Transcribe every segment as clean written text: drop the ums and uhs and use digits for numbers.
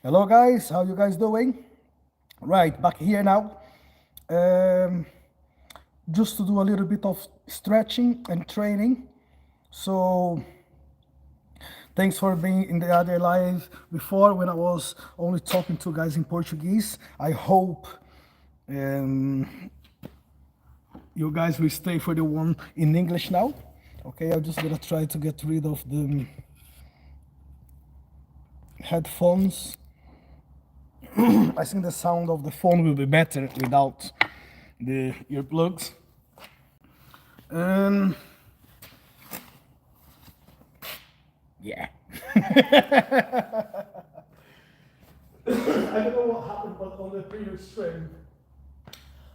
Hello guys, how you guys doing? Right, back here now. Um, just to do a little bit of stretching and training. So thanks for being in the other live before when I was only talking to guys in Portuguese. I hope um, you guys will stay for the one in English now. Okay, I'm just gonna try to get rid of the headphones. I think the sound of the phone will be better without the earplugs. Um, yeah. I don't know what happened, but on the previous stream,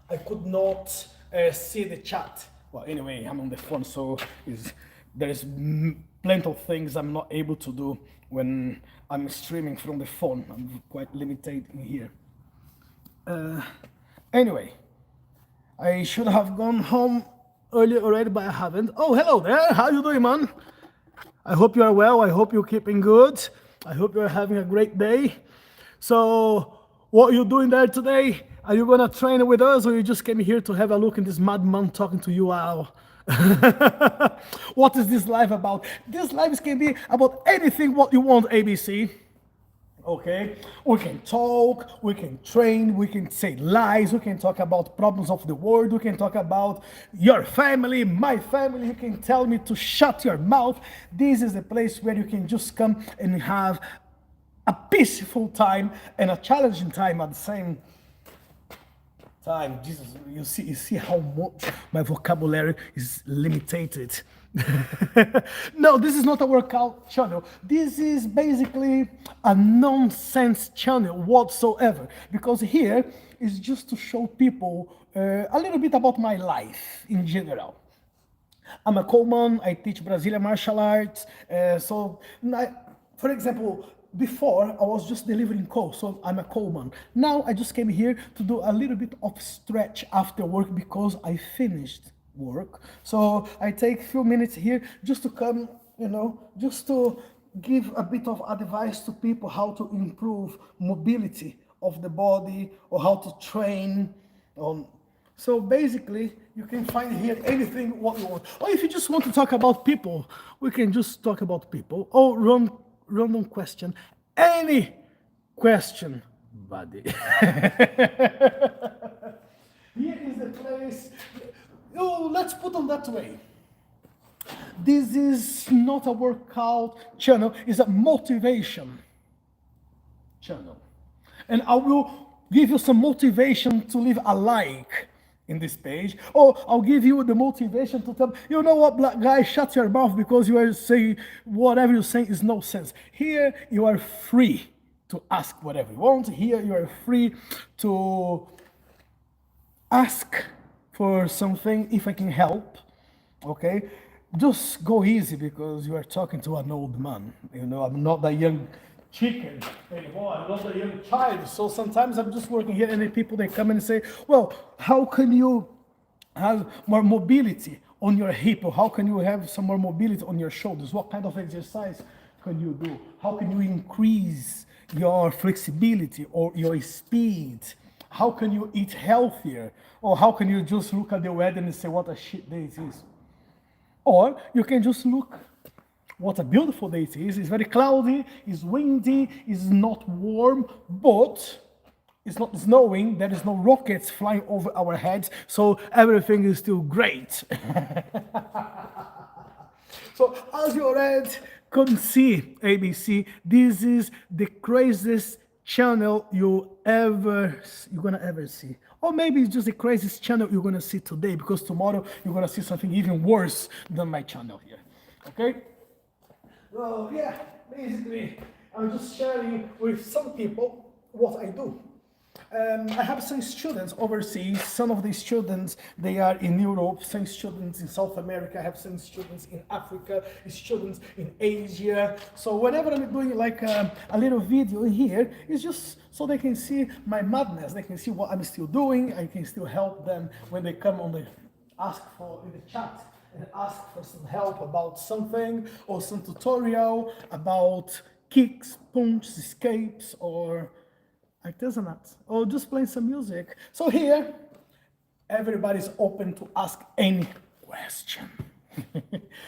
I could not see the chat. Well, anyway, I'm on the phone, so there's plenty of things I'm not able to do when I'm streaming from the phone. I'm quite limited in here. Uh, anyway, I should have gone home earlier already, but I haven't. Oh, hello there. How you doing, man? I hope you are well. I hope you're keeping good. I hope you're having a great day. So, what are you doing there today? Are you gonna train with us, or you just came here to have a look in this madman talking to you all? What is this live about? This live can be about anything what you want, ABC. Okay, we can talk, we can train, we can say lies, we can talk about problems of the world, we can talk about your family, my family. You can tell me to shut your mouth. This is a place where you can just come and have a peaceful time and a challenging time at the same time. Jesus, you see how much my vocabulary is limited. No, this is not a workout channel. This is basically a nonsense channel whatsoever, because here is just to show people a little bit about my life in general. I'm a Coleman. I teach Brazilian martial arts. For example, before I was just delivering calls, so I'm a Coleman. Now I just came here to do a little bit of stretch after work because I finished work. So I take a few minutes here just to come, just to give a bit of advice to people how to improve mobility of the body or how to train. So basically, you can find here anything what you want. Or if you just want to talk about people, we can just talk about people. Or random question, any question, buddy. Here is the place. Oh, let's put on that way. This is not a workout channel, it's a motivation channel. And I will give you some motivation to leave a like in this page, or I'll give you the motivation to tell you know what, black guy, shut your mouth because you are saying whatever you're saying is no sense. Here you are free to ask whatever you want. Here you are free to ask for something if I can help. Okay, just go easy because you are talking to an old man. I'm not a young chicken anymore. I'm not a young child. So sometimes I'm just working here, and the people they come and say, "Well, how can you have more mobility on your hip, or how can you have some more mobility on your shoulders? What kind of exercise can you do? How can you increase your flexibility or your speed? How can you eat healthier? Or how can you just look at the weather and say what a shit day it is?" Or you can just look what a beautiful day it is. It's very cloudy, it's windy, it's not warm, but it's not snowing. There is no rockets flying over our heads, so everything is still great. So as you already could see, ABC, this is the craziest channel you're gonna ever see. Or maybe it's just the craziest channel you're gonna see today, because tomorrow you're gonna see something even worse than my channel here. Okay? Well, yeah, basically, I'm just sharing with some people what I do. I have some students overseas. Some of these students, they are in Europe, some students in South America, I have some students in Africa, students in Asia. So whenever I'm doing like a little video here, it's just so they can see my madness. They can see what I'm still doing. I can still help them when they come on the ask for in the chat and ask for some help about something or some tutorial about kicks, punches, escapes, or artisanat, or just playing some music. So here, everybody's open to ask any question.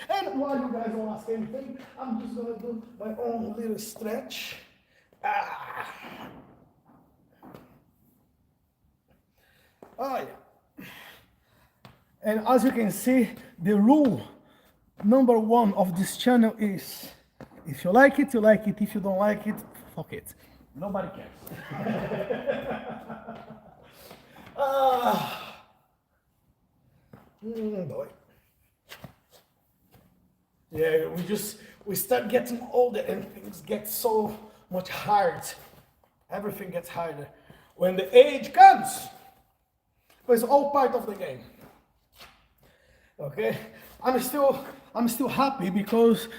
And while you guys don't ask anything, I'm just gonna do my own little stretch. Oh yeah. And as you can see, the rule number one of this channel is, if you like it, you like it. If you don't like it, fuck it. Nobody cares. Boy. Yeah, we start getting older and things get so much hard. Everything gets harder when the age comes. But it's all part of the game. Okay? I'm still happy because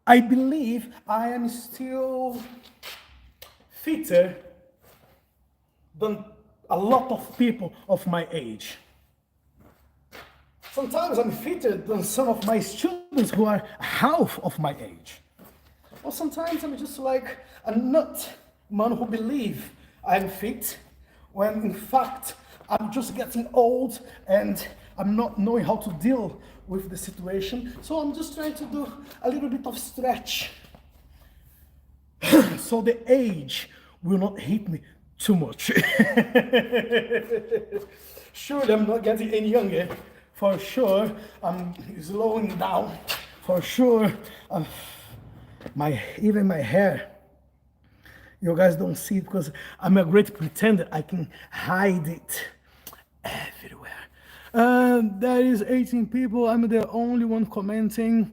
I believe I am still fitter than a lot of people of my age. Sometimes I'm fitter than some of my students who are half of my age. Or sometimes I'm just like a nut man who believe I'm fit, when in fact I'm just getting old and I'm not knowing how to deal with the situation. So I'm just trying to do a little bit of stretch so the age will not hit me too much. Surely I'm not getting any younger. For sure, I'm slowing down. For sure, even my hair, you guys don't see it because I'm a great pretender. I can hide it everywhere. There is 18 people. I'm the only one commenting.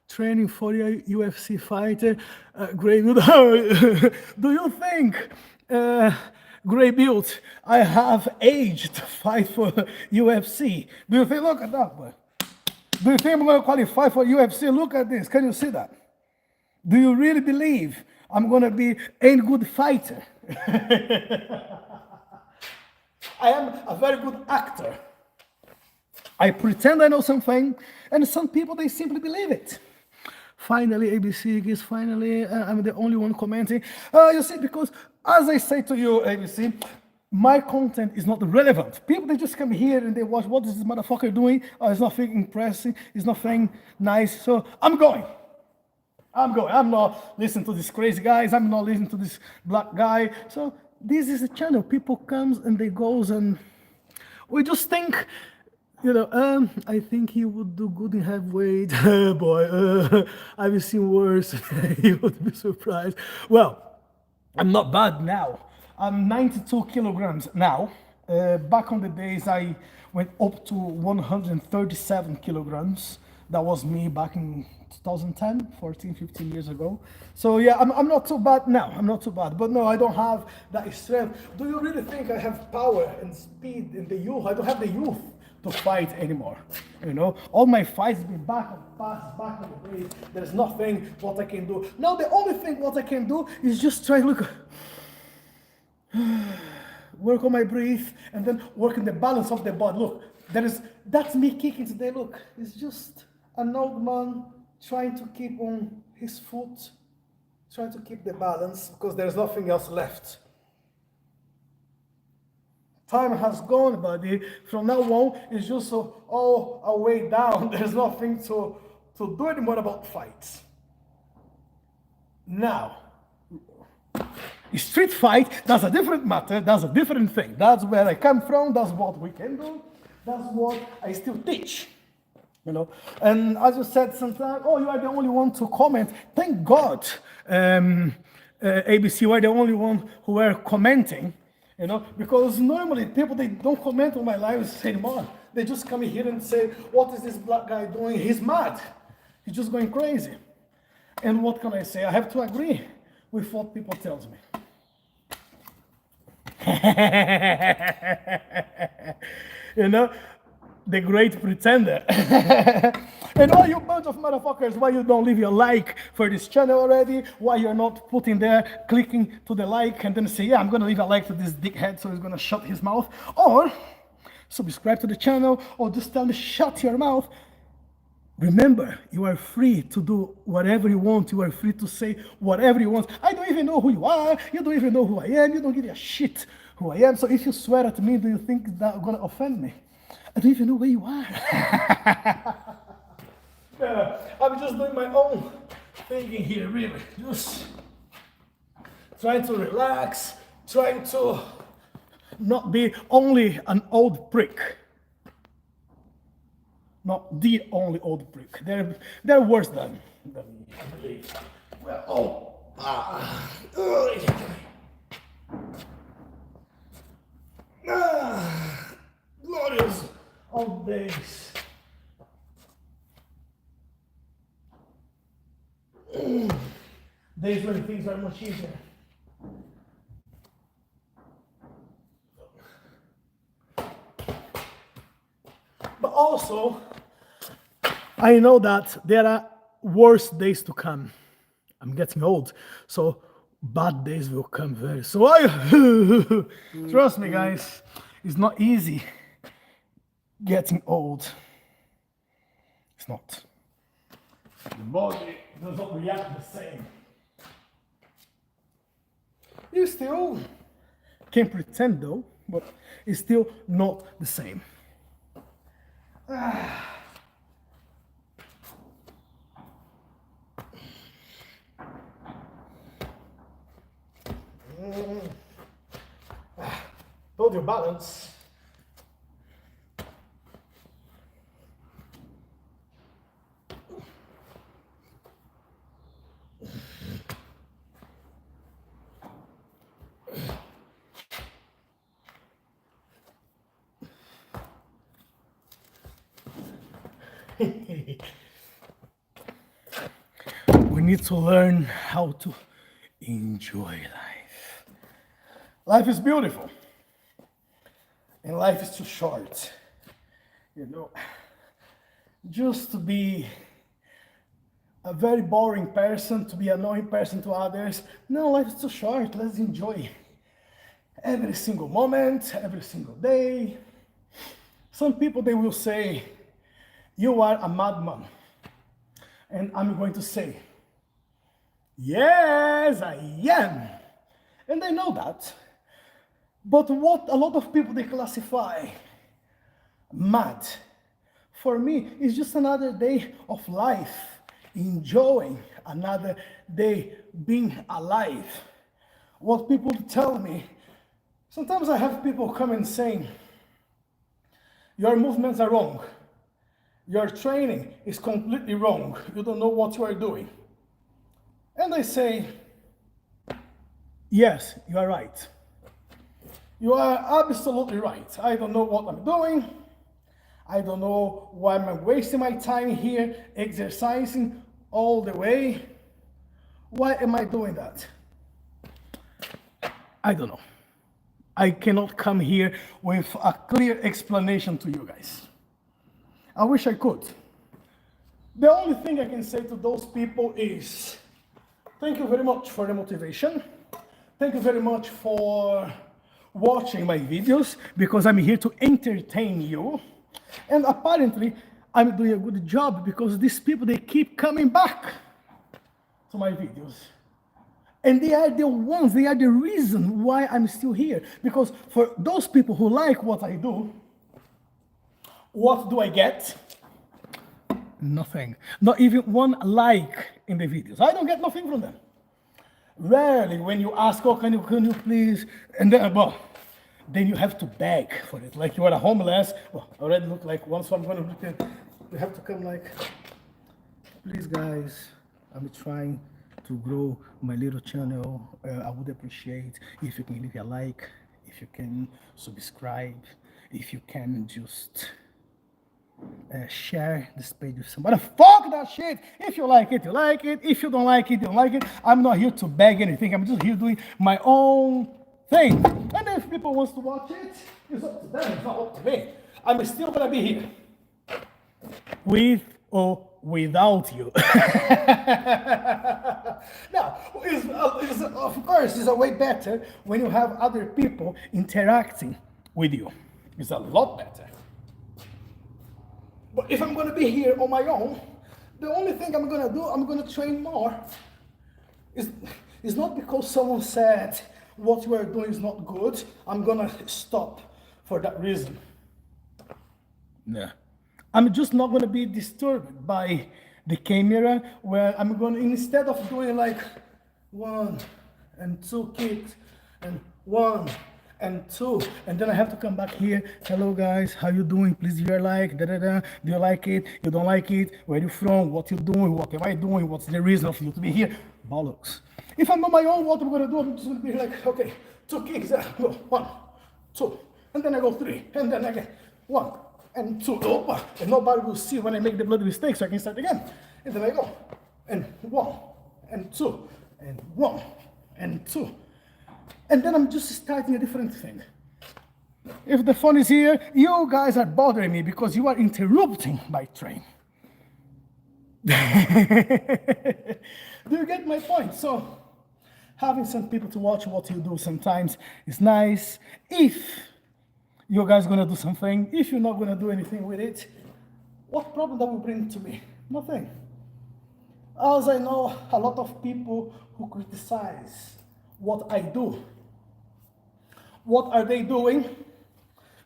Training for a UFC fighter. Great. Do you think, Grey Build, I have age to fight for UFC? Do you think, look at that, boy. Do you think I'm going to qualify for UFC? Look at this. Can you see that? Do you really believe I'm going to be a good fighter? I am a very good actor. I pretend I know something, and some people, they simply believe it. Finally, ABC is finally, I'm the only one commenting. You see, because as I say to you, ABC, my content is not relevant. People, they just come here and they watch, what is this motherfucker doing? It's nothing impressive, it's nothing nice. So I'm going. I'm not listening to these crazy guys. I'm not listening to this black guy. So this is a channel. People comes and they goes, and we just think, you know, I think he would do good in heavyweight. Boy, I've seen worse. You would be surprised. Well, I'm not bad now. I'm 92 kilograms now. Back on the days, I went up to 137 kilograms. That was me back in 2010, 14, 15 years ago. So yeah, I'm not too bad now. I'm not too bad. But no, I don't have that strength. Do you really think I have power and speed in the youth? I don't have the youth to fight anymore. You know, all my fights been back and past, back on the days. There's nothing what I can do. Now the only thing what I can do is just try to look, work on my breath, and then work on the balance of the body. Look, that's me kicking today. Look, it's just an old man trying to keep on his foot, trying to keep the balance because there's nothing else left. Time has gone, buddy. From now on, it's just all a way down. There's nothing to do anymore about fights. Now, street fight, that's a different matter. That's a different thing. That's where I come from. That's what we can do. That's what I still teach. You know, and as you said sometimes, oh, you are the only one to comment. Thank God, ABC, you are the only one who are commenting. You know, because normally people, they don't comment on my lives anymore. They just come here and say, what is this black guy doing? He's mad. He's just going crazy. And what can I say? I have to agree with what people tells me. You know, the great pretender. And all you bunch of motherfuckers, why you don't leave your like for this channel already? Why you're not putting there, clicking to the like and then say, yeah, I'm gonna leave a like to this dickhead so he's gonna shut his mouth. Or subscribe to the channel, or just tell me, shut your mouth. Remember, you are free to do whatever you want. You are free to say whatever you want. I don't even know who you are. You don't even know who I am. You don't give a shit who I am. So if you swear at me, do you think that's going to offend me? I don't even know where you are. I'm just doing my own thinking here, really. Just trying to relax, trying to not be only an old prick. Not the only old prick. They're worse than me, I believe. Well, glorious old days. Days when things are much easier. But also, I know that there are worse days to come. I'm getting old, so bad days will come very soon. Trust me, guys, it's not easy getting old. It's not. The body does not react the same. You still can pretend though, but it's still not the same. Hold your balance. We need to learn how to enjoy life. Life is beautiful, and life is too short. You know, just to be a very boring person, to be an annoying person to others. No, life is too short. Let's enjoy every single moment, every single day. Some people, they will say, you are a madman. And I'm going to say, yes, I am. And they know that. But what a lot of people, they classify mad, for me, is just another day of life, enjoying another day being alive. What people tell me, sometimes I have people come and saying, your movements are wrong. Your training is completely wrong. You don't know what you are doing. And I say, yes, you are right. You are absolutely right. I don't know what I'm doing. I don't know why I'm wasting my time here exercising all the way. Why am I doing that? I don't know. I cannot come here with a clear explanation to you guys. I wish I could. The only thing I can say to those people is, thank you very much for the motivation. Thank you very much for watching my videos, because I'm here to entertain you. And apparently, I'm doing a good job, because these people, they keep coming back to my videos. And they are the ones, they are the reason why I'm still here. Because for those people who like what I do, what do I get? Nothing. Not even one like in the videos. I don't get nothing from them. Rarely when you ask, oh, can you please, and then, well, then you have to beg for it. Like you are a homeless. Well, I already look like one, so I'm going to look at, you have to come like, please guys, I'm trying to grow my little channel. I would appreciate if you can leave a like, if you can subscribe, if you can just share this page with somebody. Fuck that shit. If you like it, you like it. If you don't like it, you don't like it. I'm not here to beg anything. I'm just here doing my own thing. And if people wants to watch it, it's up to them. It's not up to me. I'm still gonna be here, with or without you. Now, of course, it's a way better when you have other people interacting with you. It's a lot better. But if I'm going to be here on my own, the only thing I'm going to do, I'm going to train more. It's not because someone said what you are doing is not good, I'm going to stop for that reason. Yeah. I'm just not going to be disturbed by the camera where I'm going to, instead of doing like 1 and 2 kicks and 1 and 2, and then I have to come back here. Hello guys, how you doing? Please leave a like. Da, da, da. Do you like it? You don't like it? Where you from? What you doing? What am I doing? What's the reason of you to be here? Bollocks. If I'm on my own, what I'm going to do, I'm just going to be like, okay, 2 kicks, go 1, 2, and then I go 3, and then again 1 and 2, and nobody will see when I make the bloody mistake, so I can start again. And then I go, and 1 and 2, and 1 and 2. And then I'm just starting a different thing. If the phone is here, you guys are bothering me because you are interrupting my train. Do you get my point? So, having some people to watch what you do sometimes is nice. If you guys gonna do something, if you're not gonna do anything with it, what problem that will bring to me? Nothing. As I know, a lot of people who criticize what I do, what are they doing?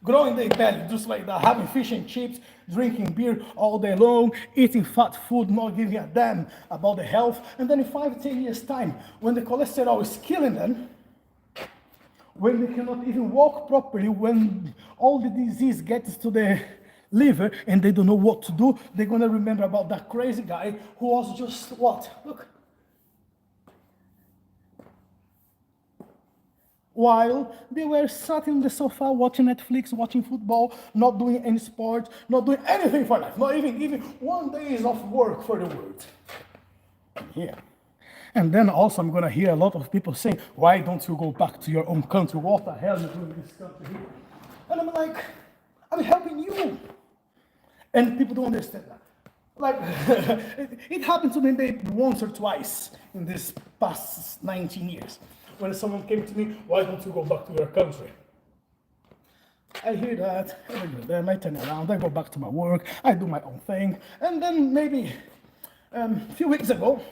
Growing their belly, just like that, having fish and chips, drinking beer all day long, eating fat food, not giving a damn about the health. And then in 5-10 years' time, when the cholesterol is killing them, when they cannot even walk properly, when all the disease gets to the liver and they don't know what to do, they're going to remember about that crazy guy who was just what? Look. While they were sat in the sofa watching Netflix, watching football, not doing any sport, not doing anything for life, not even giving 1 day of work for the world. Yeah. And then also I'm going to hear a lot of people saying, why don't you go back to your own country? What the hell are you doing in this country here? And I'm like, I'm helping you. And people don't understand that. Like, it happened to me maybe once or twice in this past 19 years. When someone came to me, why don't you go back to your country? I hear that, then I turn around, I go back to my work, I do my own thing. And then maybe a few weeks ago,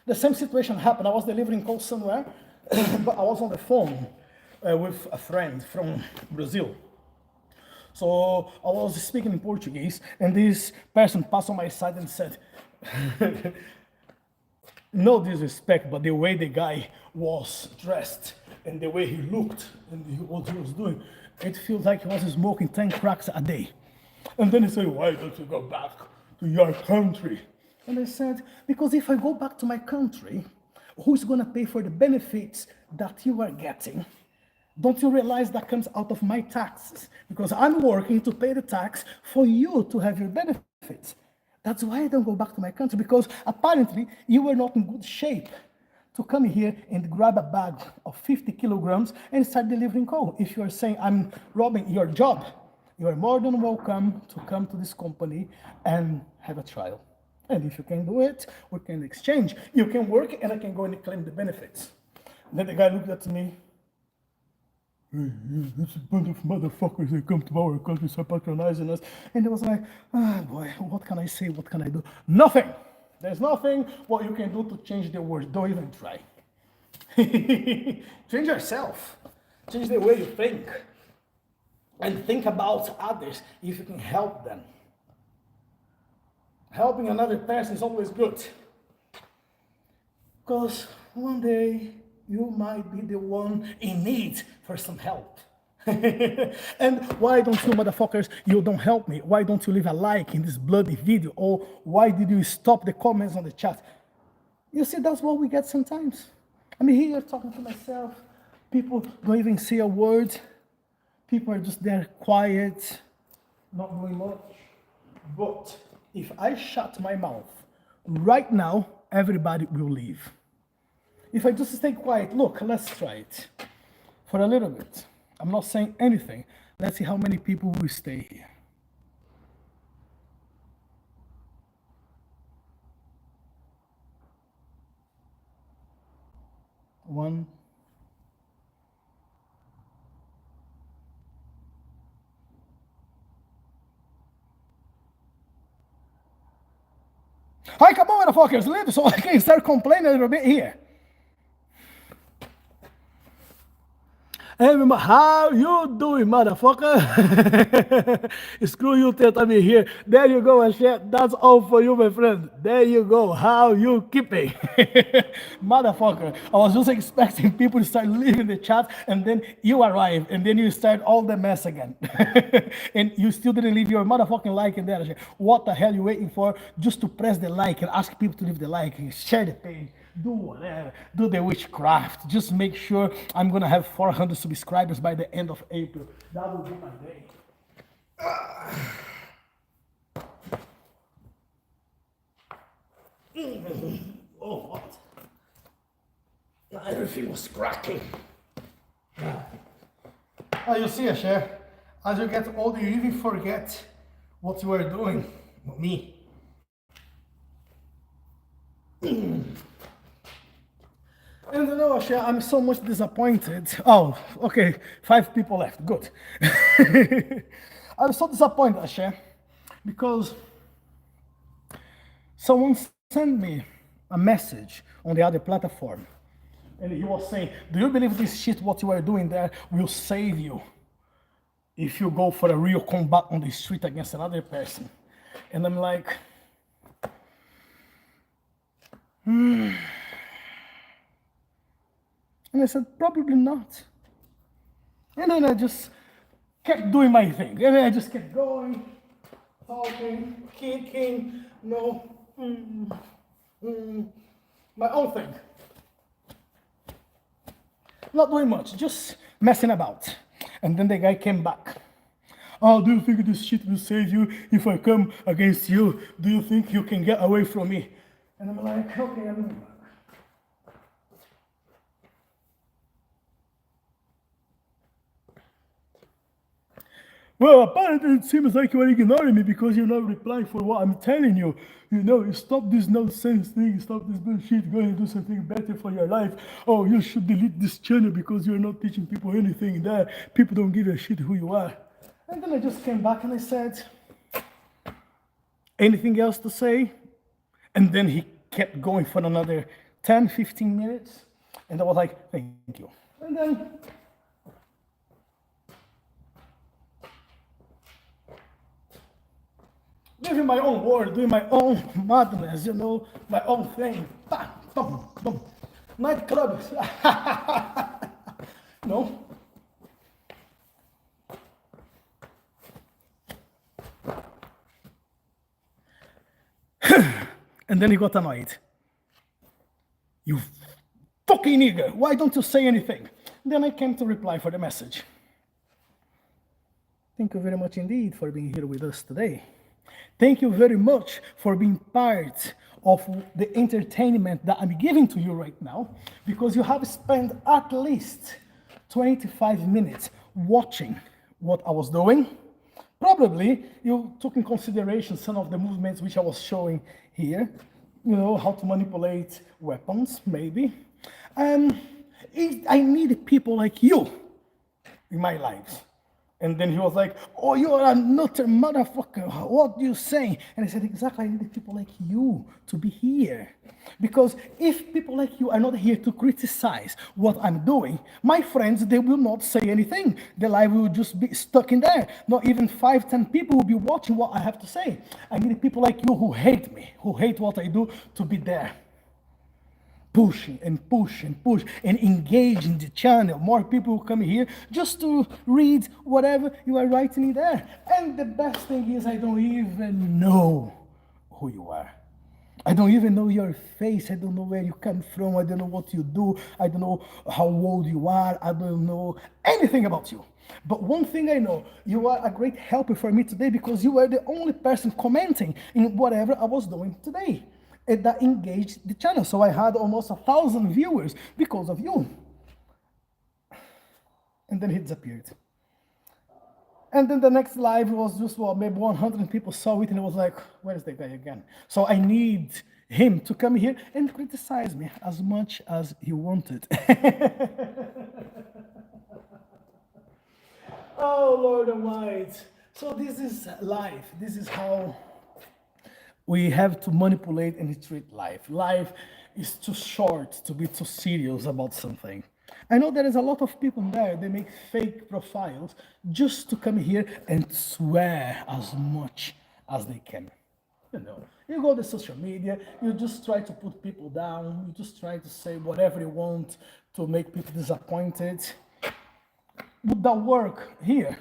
the same situation happened. I was delivering calls somewhere, but I was on the phone with a friend from Brazil. So I was speaking in Portuguese, and this person passed on my side and said, no disrespect, but the way the guy was dressed and the way he looked and what he was doing, it feels like he was smoking 10 cracks a day. And then he said, why don't you go back to your country? And I said, because if I go back to my country, who's going to pay for the benefits that you are getting? Don't you realize that comes out of my taxes? Because I'm working to pay the tax for you to have your benefits. That's why I don't go back to my country, because apparently you were not in good shape to come here and grab a bag of 50 kilograms and start delivering coal. If you are saying I'm robbing your job, you are more than welcome to come to this company and have a trial. And if you can do it, we can exchange. You can work and I can go and claim the benefits. And then the guy looked at me. It's a bunch of motherfuckers that come to our country, start patronizing us. And it was like, boy, what can I say? What can I do? Nothing. There's nothing what you can do to change the world. Don't even try. Change yourself. Change the way you think. And think about others if you can help them. Helping another person is always good. Because one day, you might be the one in need for some help. And why don't you motherfuckers, you don't help me? Why don't you leave a like in this bloody video? Or why did you stop the comments on the chat? You see, that's what we get sometimes. I'm here talking to myself. People don't even say a word. People are just there quiet, not doing much. But if I shut my mouth right now, everybody will leave. If I just stay quiet, look, let's try it for a little bit. I'm not saying anything. Let's see how many people will stay here. 1, 2, Hi, come on, motherfuckers, leave so I can start complaining a little bit here. Hey, how you doing, motherfucker? Screw you, tell me here. There you go, Hashem. That's all for you, my friend. There you go. How you keeping? Motherfucker. I was just expecting people to start leaving the chat, and then you arrive, and then you start all the mess again. And you still didn't leave your motherfucking like in there, Hashem. What the hell you waiting for? Just to press the like and ask people to leave the like and share the page. Do whatever, do the witchcraft. Just make sure I'm gonna have 400 subscribers by the end of April. That will be my day. Oh, what? Everything was cracking. Oh, you see, Asher, as you get older, you even forget what you were doing. Me. And you know, Asher, I'm so much disappointed. Oh, okay, 5 people left. Good. I'm so disappointed, Asher, because someone sent me a message on the other platform, and he was saying, "Do you believe this shit? What you are doing there will save you if you go for a real combat on the street against another person?" And I'm like, And I said, probably not. And then I just kept doing my thing. And then I just kept going, talking, kicking, my own thing. Not doing much, just messing about. And then the guy came back. Oh, do you think this shit will save you if I come against you? Do you think you can get away from me? And I'm like, okay, I'm back. Well, apparently it seems like you are ignoring me because you're not replying for what I'm telling you. You know, stop this nonsense thing, stop this bullshit, go and do something better for your life. Oh, you should delete this channel because you're not teaching people anything there. People don't give a shit who you are. And then I just came back and I said, anything else to say? And then he kept going for another 10, 15 minutes. And I was like, thank you. And then living my own world, doing my own madness, you know, my own thing. Bah, boom, boom. Nightclubs. No. And then he got annoyed. You fucking nigger, why don't you say anything? Then I came to reply for the message. Thank you very much indeed for being here with us today. Thank you very much for being part of the entertainment that I'm giving to you right now, because you have spent at least 25 minutes watching what I was doing. Probably you took in consideration some of the movements which I was showing here, you know, how to manipulate weapons, maybe. I need people like you in my life. And then he was like, oh, you're a nutter motherfucker. What are you saying? And I said, exactly, I need people like you to be here. Because if people like you are not here to criticize what I'm doing, my friends, they will not say anything. The live will just be stuck in there. Not even 5, 10 people will be watching what I have to say. I need people like you who hate me, who hate what I do, to be there. Pushing and push and push and engage in the channel. More people will come here just to read whatever you are writing there. And the best thing is I don't even know who you are. I don't even know your face. I don't know where you come from. I don't know what you do. I don't know how old you are. I don't know anything about you. But one thing I know, you are a great helper for me today because you were the only person commenting in whatever I was doing today. And that engaged the channel. So I had almost 1,000 viewers because of you. And then he disappeared. And then the next live was just, well, maybe 100 people saw it and it was like, where is the guy again? So I need him to come here and criticize me as much as he wanted. Oh, Lord Almighty. So this is life. This is how We have to manipulate and treat life. Life is too short to be too serious about something. I know there is a lot of people there, they make fake profiles just to come here and swear as much as they can. You go to social media, you just try to put people down, you just try to say whatever you want to make people disappointed. Would that work here?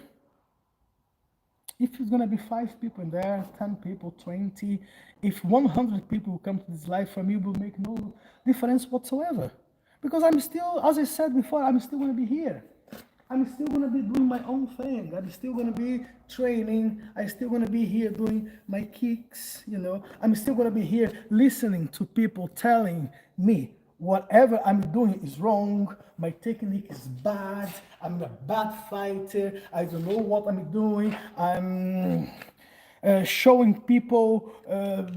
If it's gonna be 5 people in there, 10 people, 20, if 100 people come to this life, for me, it will make no difference whatsoever. Because I'm still, as I said before, I'm still gonna be here. I'm still gonna be doing my own thing. I'm still gonna be training. I'm still gonna be here doing my kicks. I'm still gonna be here listening to people telling me whatever I'm doing is wrong, my technique is bad, I'm a bad fighter, I don't know what I'm doing, I'm showing people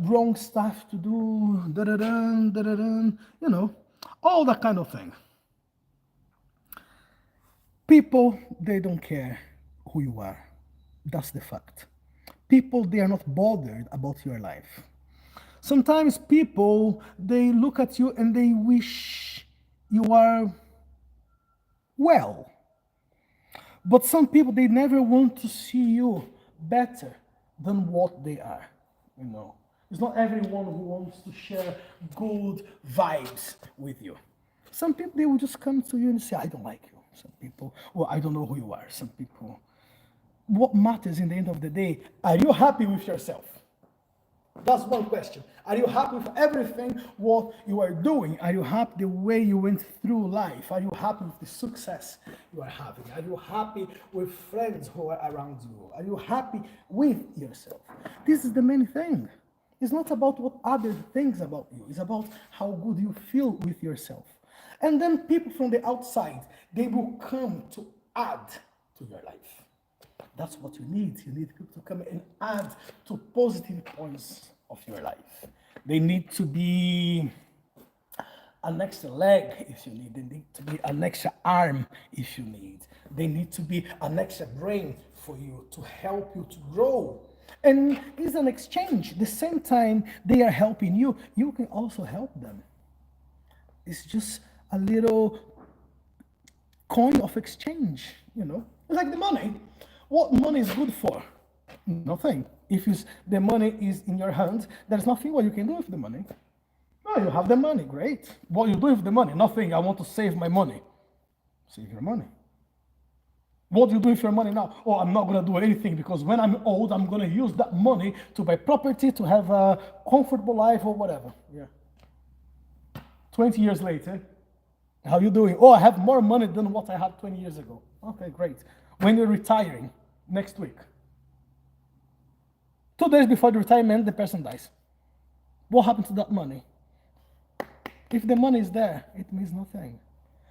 wrong stuff to do, da-da-dun, da-da-dun, all that kind of thing. People, they don't care who you are. That's the fact. People, they are not bothered about your life. Sometimes people, they look at you and they wish you are well. But some people, they never want to see you better than what they are. It's not everyone who wants to share good vibes with you. Some people, they will just come to you and say, I don't like you. Some people, well, I don't know who you are. Some people. What matters in the end of the day, are you happy with yourself? That's one question. Are you happy with everything what you are doing? Are you happy the way you went through life? Are you happy with the success you are having? Are you happy with friends who are around you? Are you happy with yourself? This is the main thing. It's not about what others think about you. It's about how good you feel with yourself. And then people from the outside, they will come to add to your life. That's what you need. You need people to come and add to positive points of your life. They need to be an extra leg if you need. They need to be an extra arm if you need. They need to be an extra brain for you to help you to grow. And it's an exchange. The same time they are helping you, you can also help them. It's just a little coin of exchange, It's like the money. What money is good for? Nothing. If the money is in your hand, there's nothing what you can do with the money. Oh, you have the money, great. What you do with the money? Nothing. I want to save my money. Save your money. What do you do with your money now? Oh, I'm not going to do anything because when I'm old, I'm going to use that money to buy property, to have a comfortable life or whatever. Yeah. 20 years later, how you doing? Oh, I have more money than what I had 20 years ago. Okay, great. When you're retiring, next week, 2 days before the retirement, the person dies. What happened to that money? If the money is there, it means nothing.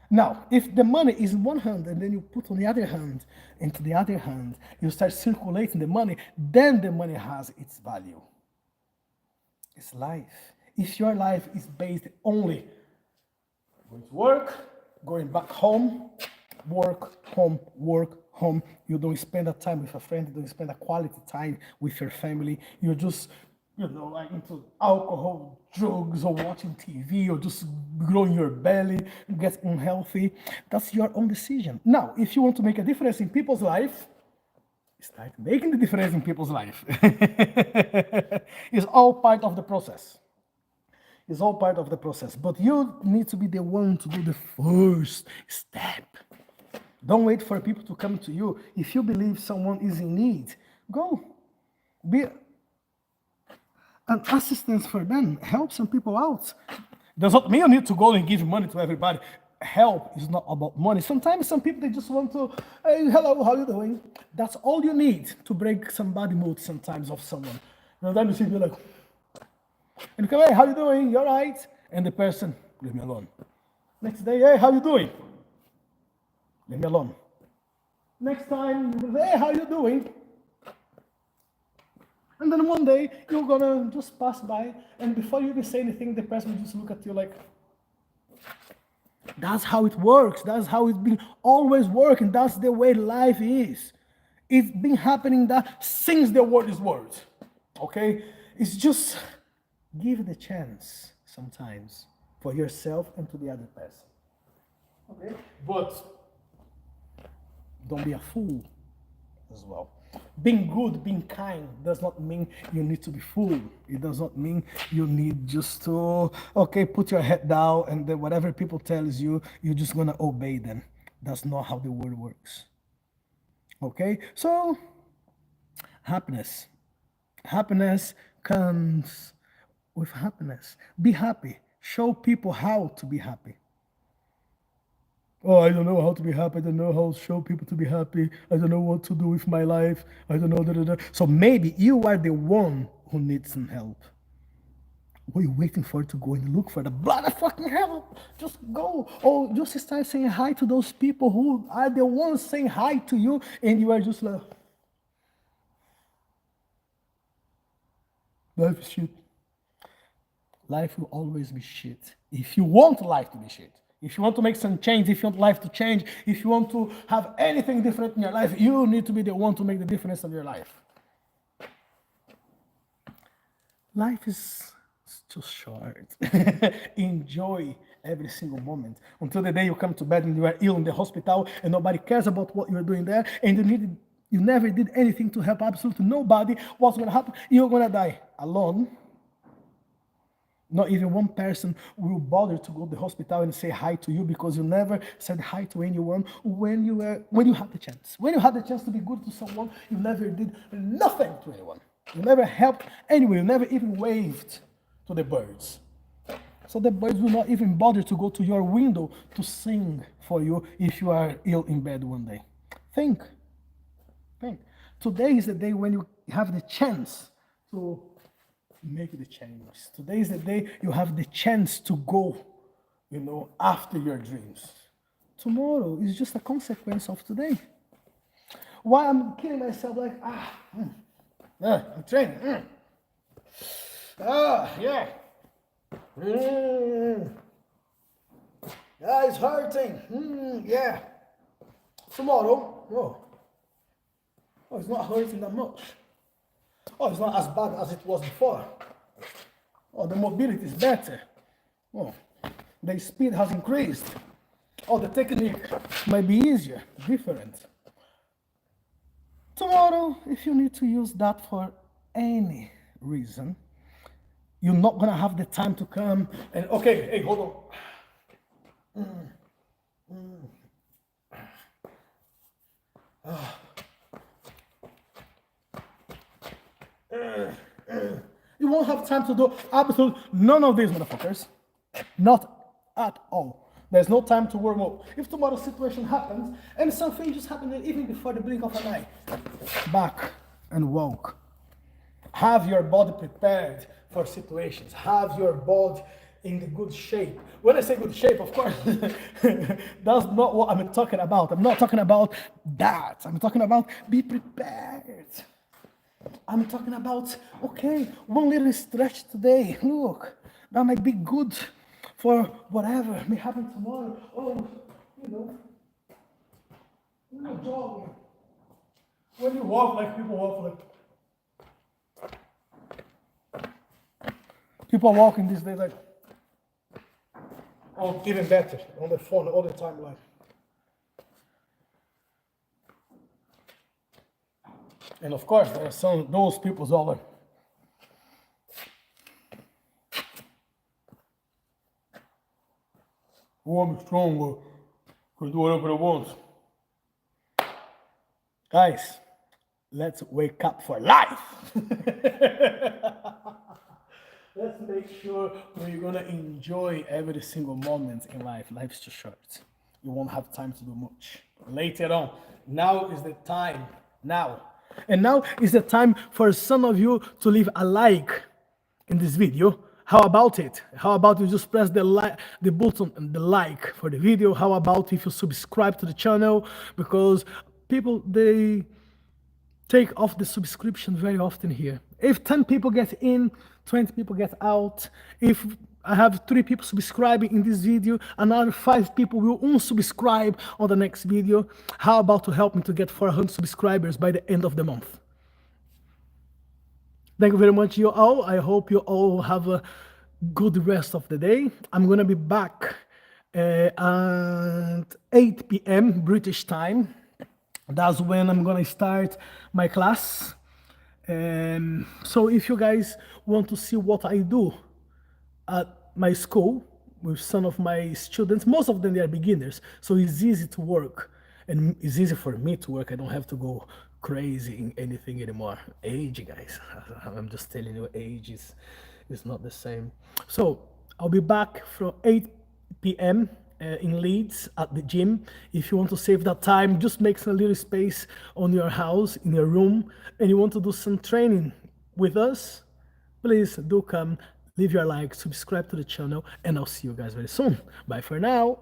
Now, if the money is in one hand and then you put on the other hand, into the other hand, you start circulating the money, then the money has its value. It's life. If your life is based only going to work, going back home, work, home, you don't spend a time with a friend, you don't spend a quality time with your family, you're just like into alcohol, drugs, or watching TV, or just growing your belly, get unhealthy. That's your own decision. Now, if you want to make a difference in people's life, start making the difference in people's life. It's all part of the process. It's all part of the process. But you need to be the one to do the first step. Don't wait for people to come to you. If you believe someone is in need, go. Be an assistance for them. Help some people out. Does not mean you need to go and give money to everybody. Help is not about money. Sometimes some people, they just want to, hey, hello, how you doing? That's all you need to break somebody's mood sometimes of someone. Then you see, you're like, and you come, hey, how you doing? You all right? And the person, leave me alone. Next day, hey, how you doing? Leave me alone. Next time, hey, how you doing? And then one day, you're gonna just pass by, and before you even say anything, the person will just look at you like, that's how it works. That's how it's been always working. That's the way life is. It's been happening that since the world is world. Okay? It's just give the chance sometimes for yourself and to the other person. Okay? But don't be a fool as well. Being good, being kind does not mean you need to be fool. It does not mean you need just to, okay, put your head down and then whatever people tells you, you're just gonna obey them. That's not how the world works. Okay? So, happiness. Happiness comes with happiness. Be happy. Show people how to be happy. Oh, I don't know how to be happy. I don't know how to show people to be happy. I don't know what to do with my life. I don't know. Da, da, da. So maybe you are the one who needs some help. What are you waiting for to go and look for the bloody fucking help? Just go. Or just start saying hi to those people who are the ones saying hi to you, and you are just like, life is shit. Life will always be shit. If you want life to be shit, if you want to make some change, if you want life to change, if you want to have anything different in your life, you need to be the one to make the difference of your life. Life is too short. Enjoy every single moment until the day you come to bed and you are ill in the hospital and nobody cares about what you're doing there and you never did anything to help absolutely nobody. What's going to happen? You're going to die alone. Not even one person will bother to go to the hospital and say hi to you because you never said hi to anyone when you had the chance. When you had the chance to be good to someone, you never did nothing to anyone. You never helped anyone. You never even waved to the birds. So the birds will not even bother to go to your window to sing for you if you are ill in bed one day. Think. Today is the day when you have the chance to make the change. Today is the day you have the chance to go, after your dreams. Tomorrow is just a consequence of today. Why I'm killing myself like, I'm training. Yeah. Yeah, it's hurting. Yeah. Tomorrow, it's not hurting that much. Oh, it's not as bad as it was before. Oh, the mobility is better. Oh, the speed has increased. Oh, the technique might be easier, different. Tomorrow, if you need to use that for any reason, you're not gonna have the time to come and, okay, hey, hold on. You won't have time to do absolutely none of these, motherfuckers. Not at all. There's no time to warm up. If tomorrow's situation happens, and something just happened even before the blink of an eye, back and walk. Have your body prepared for situations. Have your body in the good shape. When I say good shape, of course, that's not what I'm talking about. I'm not talking about that. I'm talking about be prepared. I'm talking about, okay, one little stretch today. Look, that might be good for whatever may happen tomorrow. Oh, jogging. When you walk like people walk like. People are walking these days like, oh, even better, on the phone all the time like. And of course, there are those people all like, oh, I'm strong, can do whatever I want. Guys, let's wake up for life. Let's make sure we're gonna enjoy every single moment in life. Life's too short. You won't have time to do much. Later on, now is the time. Now. And now is the time for some of you to leave a like in this video. How about it? How about you just press the button and the like for the video? How about if you subscribe to the channel? Because people, they take off the subscription very often here. If 10 people get in, 20 people get out. If I have 3 people subscribing in this video, another 5 people will unsubscribe on the next video. How about to help me to get 400 subscribers by the end of the month? Thank you very much, you all. I hope you all have a good rest of the day. I'm gonna be back at 8 p.m. British time. That's when I'm gonna start my class. So if you guys want to see what I do at my school with some of my students, most of them they are beginners, so it's easy to work and it's easy for me to work. I don't have to go crazy in anything anymore. Age, guys, I'm just telling you, age is not the same. So I'll be back from 8 p.m. In Leeds at the gym. If you want to save that time, just make a little space on your house, in your room, and you want to do some training with us, please do come, leave your like, subscribe to the channel, and I'll see you guys very soon. Bye for now.